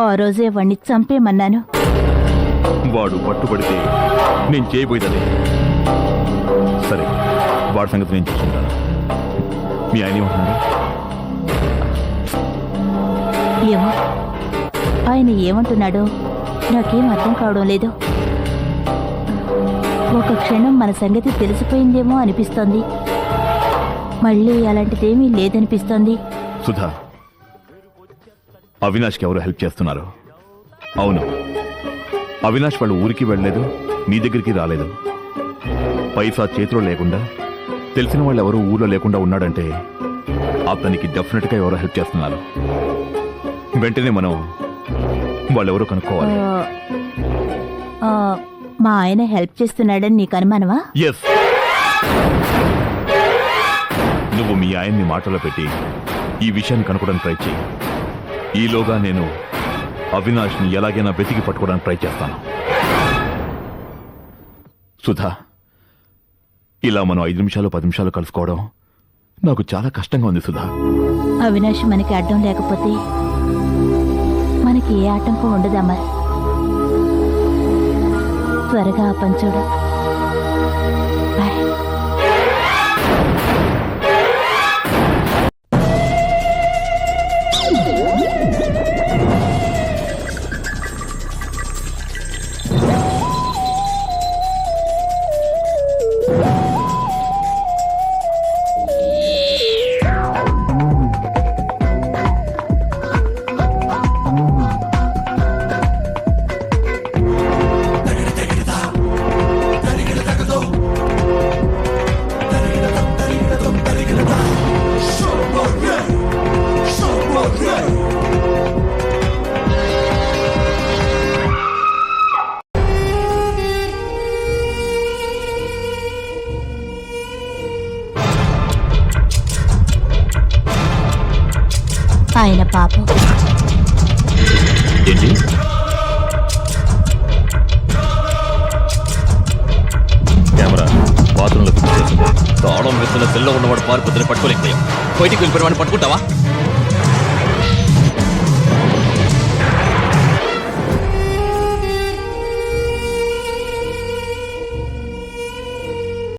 ఆ రోజే వాణ్ణి చంపేమన్నాను. వాడు పట్టుబడితే నేను చేయబోయేదని. సరే, వాడి సంగతి నేను చూసుకుంటాను. మీ ఆయన ఏమంటున్నాడు? ఏమో, ఆయన ఏమంటున్నాడో నాకేం అర్థం కావడం లేదు. ఒక క్షణం మన సంగతి తెలిసిపోయిందేమో అనిపిస్తోంది, మళ్ళీ అలాంటిదేమీ లేదనిపిస్తోంది. సుధా, అవినాష్కి ఎవరు హెల్ప్ చేస్తున్నారు? అవును, అవినాష్ వాళ్ళు ఊరికి వెళ్ళలేదు, నీ దగ్గరికి రాలేదు. పైసా చేతిలో లేకుండా, తెలిసిన వాళ్ళు ఎవరు ఊళ్ళో లేకుండా ఉన్నాడంటే అతనికి డెఫినెట్గా ఎవరో హెల్ప్ చేస్తున్నారు. వెంటనే మనం వాళ్ళెవరో కనుక్కోవాలి. మా ఆయన హెల్ప్ చేస్తున్నాడని నీకు అనుమానమా? ఎస్. నువ్వు మీ ఆయన్ని మాటలో పెట్టి ఈ విషయాన్ని కనుక్కోవడానికి ట్రై చేయి. ఈలోగా నేను అవినాష్ని ఎలాగైనా వెతికి పట్టుకోవడానికి ట్రై చేస్తాను. సుధా, ఇలా మనం 5 నిమిషాలు 10 నిమిషాలు కలుసుకోవడం నాకు చాలా కష్టంగా ఉంది సుధా. అవినాష్ మనకి అడ్డం లేకపోతే మనకి ఏ ఆటంకం ఉండదమ్మా. త్వరగా ఆ పని చూడు. బాయ్. ఆయన పాపం. ఏంటి? కెమెరా బాత్రూంలో ఫిక్స్ చేసింది. తాళం వేస్తున్న సెల్లో ఉన్నవాడు పారిపోతున్న పట్టుకోలేకపోయాం. బయటికి వెళ్ళిపోయిన వాడిని పట్టుకుంటావా?